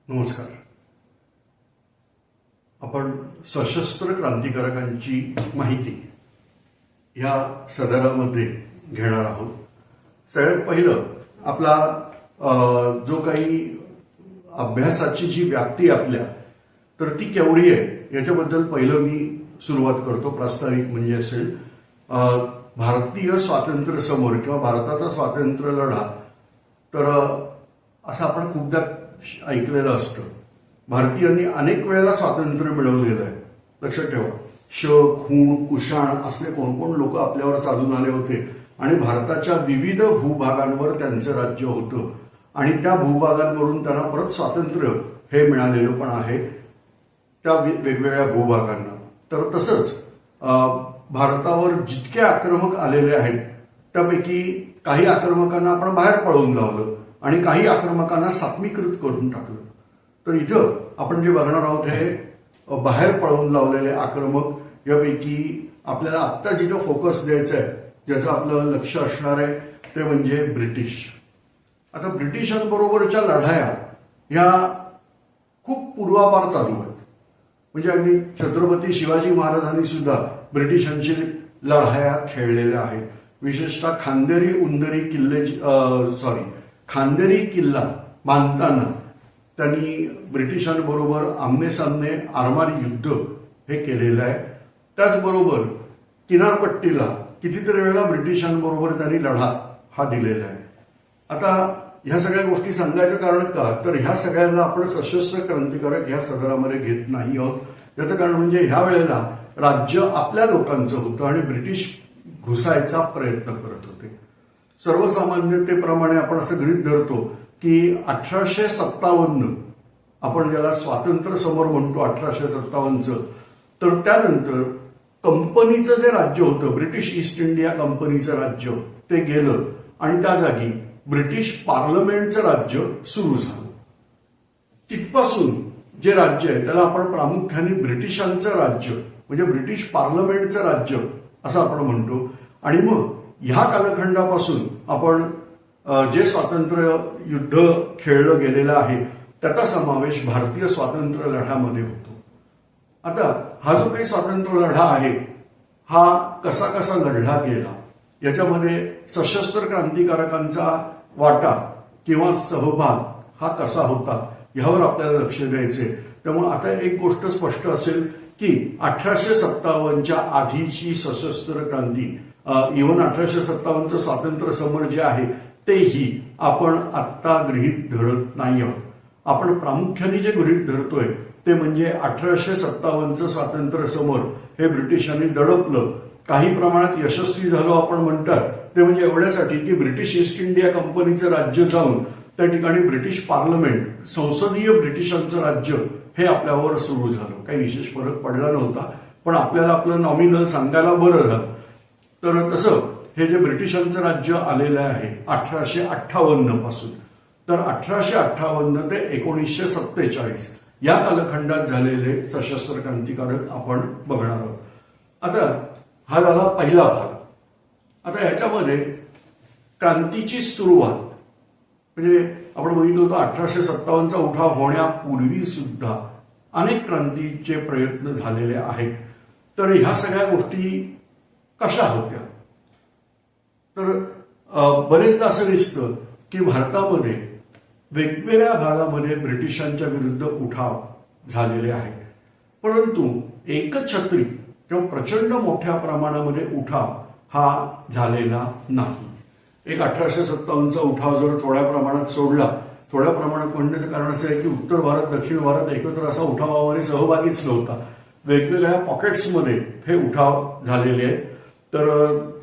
नमस्कार. आपण सशस्त्र क्रांतिकारकांची माहिती या सदरामध्ये घेणार आहोत. सगळ्यात पहिलं आपला जो काही अभ्यासाची जी व्याप्ती आपल्या तर ती केवढी आहे याच्याबद्दल पहिलं मी सुरुवात करतो. प्रास्ताविक म्हणजे असेल भारतीय स्वातंत्र्य समर किंवा भारताचा स्वातंत्र्य लढा. तर असं आपण खूपदा ऐकलेलं असतं. भारतीयांनी अनेक वेळेला स्वातंत्र्य मिळवलेलं आहे. लक्षात ठेवा, खूण कुशाण असले कोण कोण लोक आपल्यावर चालून आले होते आणि भारताच्या विविध भूभागांवर त्यांचं राज्य होतं आणि त्या भूभागांवरून त्यांना परत स्वातंत्र्य हे मिळालेलं पण आहे त्या वेगवेगळ्या भूभागांना. तर तसंच भारतावर जितके आक्रमक आलेले आहेत त्यापैकी काही आक्रमकांना आपण बाहेर पळवून लावलं आणि काही आक्रमकांना सात्मीकृत करून टाकलं. तर इथं आपण जे बघणार आहोत हे बाहेर पळवून लावलेले आक्रमक यापैकी आपल्याला आत्ता जिथं फोकस द्यायचं आहे, ज्याचं आपलं लक्ष असणार आहे ते म्हणजे ब्रिटिश. आता ब्रिटिशांबरोबरच्या लढाया ह्या खूप पूर्वापार चालू आहेत. म्हणजे अगदी छत्रपती शिवाजी महाराजांनी सुद्धा ब्रिटिशांशी लढाया खेळलेल्या आहेत. विशेषतः खांदेरी किल्ला बांधताना त्यांनी ब्रिटिशांबरोबर आमनेसामने आरमारी युद्ध हे केलेलं आहे. त्याचबरोबर किनारपट्टीला कितीतरी वेळा ब्रिटिशांबरोबर त्यांनी लढा हा दिलेला आहे. आता ह्या सगळ्या गोष्टी सांगायचं कारण का, तर ह्या सगळ्यांना आपण सशस्त्र क्रांतिकारक ह्या सदरामध्ये घेत नाही आहोत. याचं कारण म्हणजे ह्या वेळेला राज्य आपल्या लोकांचं होतं आणि ब्रिटिश घुसायचा प्रयत्न करत होते. सर्वसामान्यतेप्रमाणे आपण असं गृहीत धरतो की 1857 आपण ज्याला स्वातंत्र्य समर म्हणतो 1857चं, तर त्यानंतर कंपनीचं जे राज्य होतं, ब्रिटिश ईस्ट इंडिया कंपनीचं राज्य ते गेलं आणि त्या जागी ब्रिटिश पार्लमेंटचं राज्य सुरू झालं. तिथपासून जे राज्य आहे त्याला आपण प्रामुख्याने ब्रिटिशांचं राज्य म्हणजे ब्रिटिश पार्लमेंटचं राज्य असं आपण म्हणतो. आणि मग ह्या कालखंडापासून आपण जे स्वातंत्र्य युद्ध खेळलं गेलेलं आहे त्याचा समावेश भारतीय स्वातंत्र्य लढ्यामध्ये होतो. आता हा जो काही स्वातंत्र्य लढा आहे हा कसा कसा लढला गेला याच्यामध्ये सशस्त्र क्रांतिकारकांचा वाटा किंवा सहभाग हा कसा होता यावर आपल्याला लक्ष द्यायचे. त्यामुळे आता एक गोष्ट स्पष्ट असेल की 1857च्या आधीची सशस्त्र क्रांती, इव्हन 1857चं स्वातंत्र्य समर जे आहे तेही आपण आत्ता गृहीत धरत नाही आहोत. आपण प्रामुख्याने जे गृहीत धरतोय ते म्हणजे 1857चं स्वातंत्र्य समर हे ब्रिटिशांनी दडपलं. काही प्रमाणात यशस्वी झालो आपण म्हणतात ते म्हणजे एवढ्यासाठी की ब्रिटिश ईस्ट इंडिया कंपनीचं राज्य जाऊन त्या ठिकाणी ब्रिटिश पार्लमेंट, संसदीय ब्रिटिशांचं राज्य हे आपल्यावर सुरू झालं. काही विशेष फरक पडला नव्हता पण आपल्याला आपलं नॉमिनल सांगायला बरं झालं. तर तसं हे जे ब्रिटिशांचं राज्य आलेलं आहे 1858 पासून, तर 1858 ते 1947 या कालखंडात झालेले सशस्त्र क्रांतिकारक आपण बघणार आहोत. आता हा झाला पहिला भाग. आता याच्यामध्ये क्रांतीची सुरुवात म्हणजे आपण बघितलं होतं 1857चा उठाव होण्यापूर्वी सुद्धा अनेक क्रांतीचे प्रयत्न झालेले आहेत. तर ह्या सगळ्या गोष्टी कशा होत्या, तर बरेचदा असं दिसतं की भारतामध्ये वेगवेगळ्या भागामध्ये ब्रिटिशांच्या विरुद्ध उठाव झालेले आहेत, परंतु एकछत्री किंवा प्रचंड मोठ्या प्रमाणामध्ये उठाव हा झालेला नाही. एक 1857चा उठाव जर थोड्या प्रमाणात सोडला, थोड्या प्रमाणात म्हणण्याचं कारण असं आहे की उत्तर भारत दक्षिण भारत एकत्र असा उठावामध्ये सहभागीच नव्हता. वेगवेगळ्या पॉकेट्समध्ये हे उठाव झालेले आहेत. तर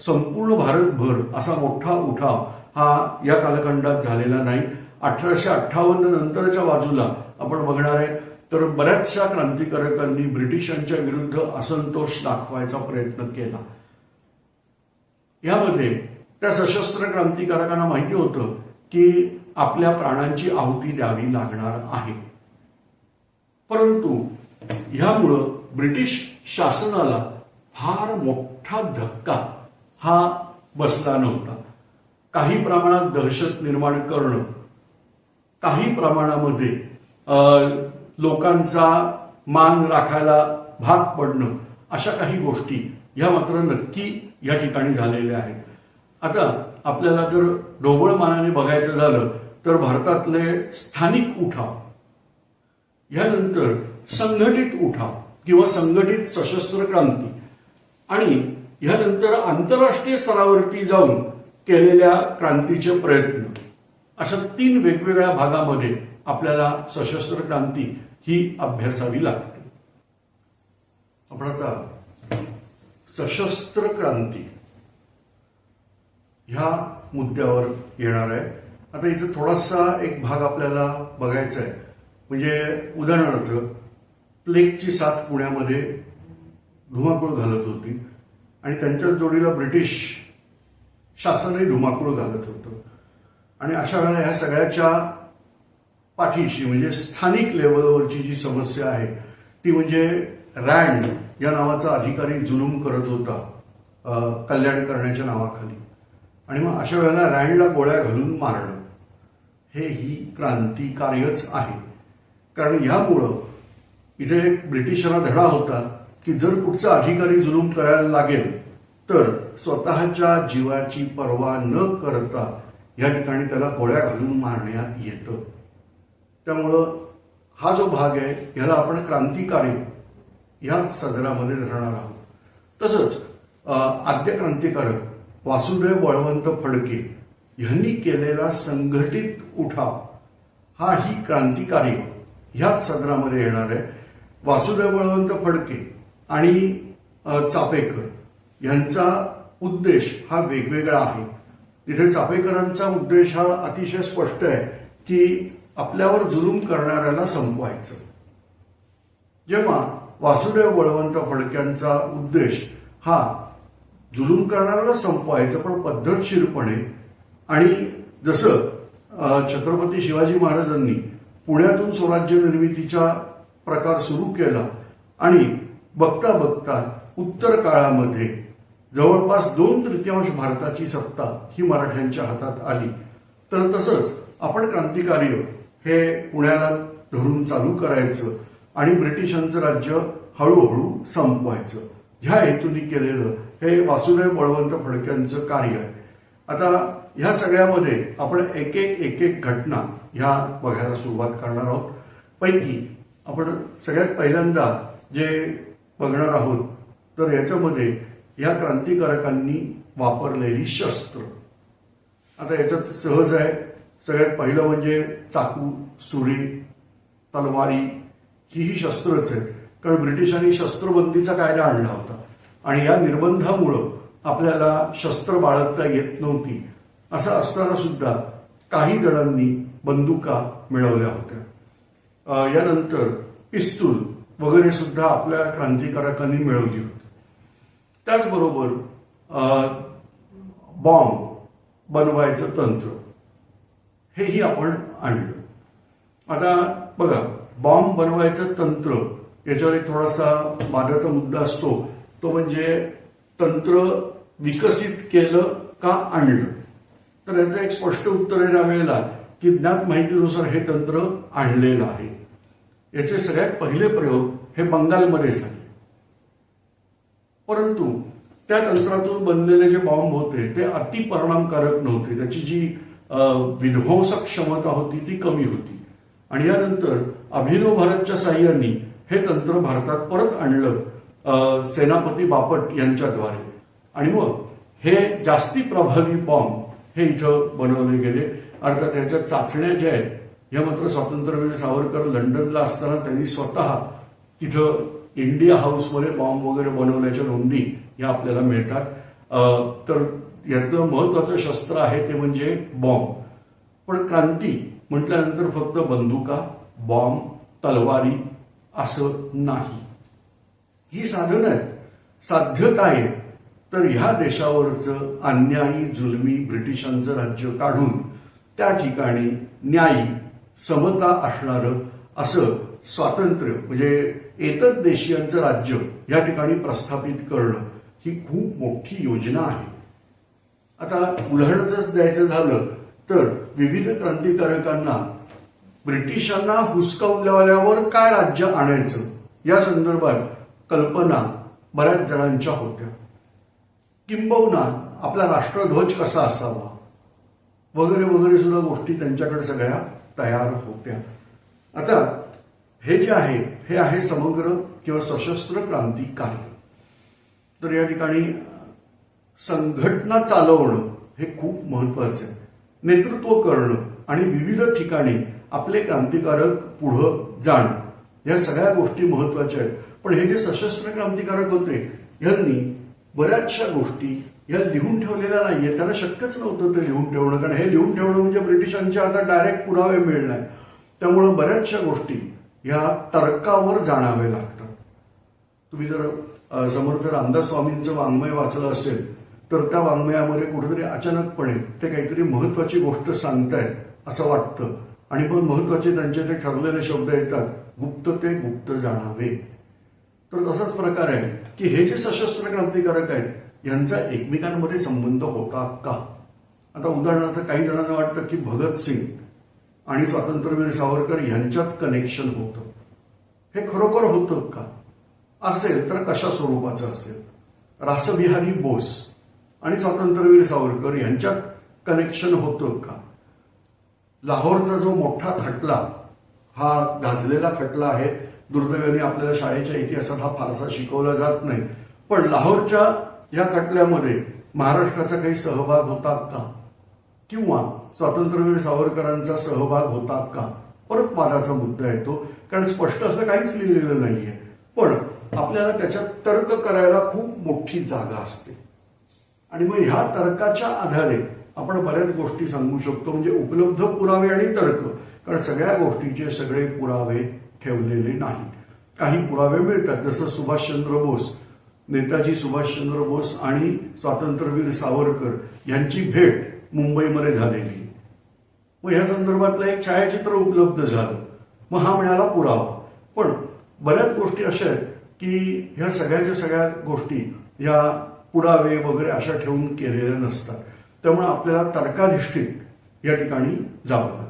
संपूर्ण भारतभर असा मोठा उठाव हा या कालखंडात झालेला नाही. 1858 नंतरच्या बाजूला आपण बघणार आहे तर बऱ्याचशा क्रांतिकारकांनी ब्रिटिशांच्या विरुद्ध असंतोष दाखवायचा प्रयत्न केला. यामध्ये त्या सशस्त्र क्रांतिकारकांना माहिती होतं की आपल्या प्राणांची आहुती द्यावी लागणार आहे, परंतु ह्यामुळं ब्रिटिश शासनाला फार मोठा धक्का हा बसला नव्हता. काही प्रमाणात दहशत निर्माण करणं, काही प्रमाणामध्ये लोकांचा मान राखायला भाग पडणं, अशा काही गोष्टी ह्या मात्र नक्की या ठिकाणी झालेल्या आहेत. आता आपल्याला जर ढोबळ मानाने बघायचं झालं तर भारतातले स्थानिक उठाव, यानंतर संघटित उठाव किंवा संघटित सशस्त्र क्रांती आणि यानंतर आंतरराष्ट्रीय स्तरावरती जाऊन केलेल्या क्रांतीचे प्रयत्न, अशा 3 वेगवेगळ्या भागामध्ये आपल्याला सशस्त्र क्रांती ही अभ्यासावी लागते. आपण आता सशस्त्र क्रांती ह्या मुद्द्यावर येणार आहे. आता इथे थोडासा एक भाग आपल्याला बघायचा आहे. म्हणजे उदाहरणार्थ प्लेगची साथ पुण्यामध्ये धुमाकूळ घालत होती आणि त्यांच्या जोडीला ब्रिटिश शासनही धुमाकूळ घालत होतं. आणि अशा वेळेला ह्या सगळ्याच्या पाठीशी म्हणजे स्थानिक लेवलवरची जी समस्या आहे ती म्हणजे रँड या नावाचा अधिकारी जुलूम करत होता कल्याण करण्याच्या नावाखाली. आणि मग अशा वेळेला रँडला गोळ्या घालून मारणं हे ही क्रांतिकार्यच आहे. कारण ह्यामुळं इथे एक ब्रिटिशांना धडा होता की जर कुठचा अधिकारी जुलूम करायला लागेल तर स्वतःच्या जीवाची पर्वा न करता या ठिकाणी त्याला गोळ्या घालून मारण्यात येतं. त्यामुळं हा जो भाग आहे ह्याला आपण क्रांतिकारी ह्याच सदरामध्ये धरणार आहोत. तसंच आद्य क्रांतिकारक वासुदेव बळवंत फडके यांनी केलेला संघटित उठाव हा ही क्रांतिकारी ह्याच सदरामध्ये येणार आहे. वासुदेव बळवंत फडके आणि चापेकर यांचा उद्देश हा वेगवेगळा आहे. तिथे चापेकरांचा उद्देश हा अतिशय स्पष्ट आहे की आपल्यावर जुलूम करणाऱ्याला संपवायचं, जेव्हा वासुदेव बळवंत फडक्यांचा उद्देश हा जुलूम करणाऱ्याला संपवायचं पण पद्धतशीरपणे. आणि जसं छत्रपती शिवाजी महाराजांनी पुण्यातून स्वराज्य निर्मितीचा प्रकार सुरू केला आणि बघता बघता उत्तर काळामध्ये जवळपास 2/3 भारताची सत्ता ही मराठ्यांच्या हातात आली, तर तसंच आपण क्रांतिकार्य हे पुण्याला धरून चालू करायचं आणि ब्रिटिशांचं राज्य हळूहळू संपवायचं, ह्या हेतूने केलेलं हे वासुदेव बळवंत फडक्यांचं कार्य आहे. आता ह्या सगळ्यामध्ये आपण एक एक घटना ह्या बघायला सुरुवात करणार आहोत. पैकी आपण सगळ्यात पहिल्यांदा जे बघणार आहोत तर याच्यामध्ये ह्या क्रांतिकारकांनी वापरलेली शस्त्र. आता याच्यात सहज आहे. सगळ्यात पहिलं म्हणजे चाकू, सुरी, तलवारी ही शस्त्रच आहेत. कारण ब्रिटिशांनी शस्त्रबंदीचा कायदा आणला होता आणि या निर्बंधामुळं आपल्याला शस्त्र बाळगता येत नव्हती. असं असताना सुद्धा काही जणांनी बंदुका मिळवल्या होत्या. यानंतर पिस्तूल वगैरे सुद्धा आपल्या क्रांतिकारकांनी मिळवली होती. त्याचबरोबर बॉम्ब बनवायचं तंत्र हेही आपण आणलं. आता बघा, बॉम्ब बनवायचं तंत्र याच्यावर एक थोडासा वादाचा मुद्दा असतो. तो म्हणजे तंत्र विकसित केलं का आणलं. तर याचं एक स्पष्ट उत्तर आहे यावेळेला की ज्ञात माहितीनुसार हे तंत्र आणलेलं आहे. याचे सगळ्यात पहिले प्रयोग हे बंगालमध्ये झाले. परंतु त्या तंत्रातून बनलेले जे बॉम्ब होते ते अति परिणामकारक नव्हते. त्याची जी विध्वंसक क्षमता होती ती कमी होती. आणि यानंतर अभिनव भारतच्या साह्याने हे तंत्र भारतात परत आणलं सेनापती बापट यांच्याद्वारे. आणि मग हे जास्ती प्रभावी बॉम्ब हे इथं बनवले गेले. अर्थात याच्या चाचण्या ज्या आहेत या मात्र स्वातंत्र्यवीर सावरकर लंडनला असताना त्यांनी स्वतः तिथं इंडिया हाऊसमध्ये बॉम्ब वगैरे बनवण्याच्या नोंदी या आपल्याला मिळतात. तर यातलं महत्वाचं शस्त्र आहे ते म्हणजे बॉम्ब. पण क्रांती म्हटल्यानंतर फक्त बंदुका, बॉम्ब, तलवारी असं नाही. ही साधनं आहेत. साध्य काय तर ह्या देशावरचं अन्यायी जुलमी ब्रिटिशांचं राज्य काढून त्या ठिकाणी न्यायी समता असणारं असं स्वातंत्र्य म्हणजे एतद देशीयांचं राज्य या ठिकाणी प्रस्थापित करणं ही खूप मोठी योजना आहे. आता उदाहरणच द्यायचं झालं तर विविध क्रांतिकारकांना ब्रिटिशांना हुसकावल्यावर काय राज्य आणायचं या संदर्भात कल्पना बऱ्याच जणांच्या होत्या. किंबहुना आपला राष्ट्रध्वज कसा असावा वगैरे वगैरे सुद्धा गोष्टी त्यांच्याकडे सगळ्या तयार होत्या. आता हे जे आहे हे आहे समग्र किंवा सशस्त्र क्रांती कार्य. तर या ठिकाणी संघटना चालवणं हे खूप महत्वाचं आहे. नेतृत्व करणं आणि विविध ठिकाणी आपले क्रांतिकारक पुढं जाणं या सगळ्या गोष्टी महत्वाच्या आहेत. पण हे जे सशस्त्र क्रांतिकारक होते यांनी बऱ्याचशा गोष्टी या लिहून ठेवलेल्या नाहीये. त्यांना शक्यच नव्हतं ते लिहून ठेवणं, कारण हे लिहून ठेवणं म्हणजे ब्रिटिशांच्या आता डायरेक्ट पुरावे मिळणार. त्यामुळं बऱ्याचशा गोष्टी ह्या तर्कावर जाणावे लागतात. तुम्ही जर समर्थ रामदास स्वामींचं वाङ्मय वाचलं असेल तर त्या वाङ्मयामध्ये कुठेतरी अचानकपणे ते काहीतरी महत्वाची गोष्ट सांगतायत असं वाटतं आणि मग महत्वाचे त्यांचे ते ठरलेले शब्द येतात, गुप्त ते गुप्त जाणावे. तर तसाच प्रकार आहे की हे जे सशस्त्र क्रांतिकारक आहेत यांचा एकमेकांमध्ये संबंध होता का. आता उदाहरणार्थ काही जणांना वाटतं की भगतसिंग आणि स्वातंत्र्यवीर सावरकर यांच्यात कनेक्शन होतं. हे खरोखर होतं का? असेल तर कशा स्वरूपाचं असेल? रासबिहारी बोस आणि स्वातंत्र्यवीर सावरकर यांच्यात कनेक्शन होतं का? लाहोरचा जो मोठा खटला हा गाजलेला खटला आहे. दुर्दैवाने आपल्याला शाळेच्या इतिहासात हा फारसा शिकवला जात नाही. पण लाहोरच्या या खटल्यामध्ये महाराष्ट्राचा काही सहभाग होता का किंवा स्वातंत्र्यवीर सावरकरांचा सहभाग होता का? परत वादाचा मुद्दा येतो, कारण स्पष्ट असं काहीच लिहिलेलं नाहीये. पण आपल्याला त्याच्यात तर्क करायला खूप मोठी जागा असते आणि मग ह्या तर्काच्या आधारे आपण बऱ्याच गोष्टी सांगू शकतो. म्हणजे उपलब्ध पुरावे आणि तर्क, कारण सगळ्या गोष्टीचे सगळे पुरावे ठेवलेले नाहीत. काही पुरावे मिळतात, जसं सुभाषचंद्र बोस, नेताजी सुभाषचंद्र बोस आणि स्वातंत्र्यवीर सावरकर यांची भेट मुंबईमध्ये झालेली. मग ह्या संदर्भातलं एक छायाचित्र उपलब्ध झालं, मग हा मिळाला पुरावा. पण बऱ्याच गोष्टी अशा आहेत की ह्या सगळ्याच्या सगळ्या गोष्टी या पुरावे वगैरे अशा ठेवून केलेल्या नसतात. त्यामुळे आपल्याला तर्काधिष्ठित या ठिकाणी जावं लागतं.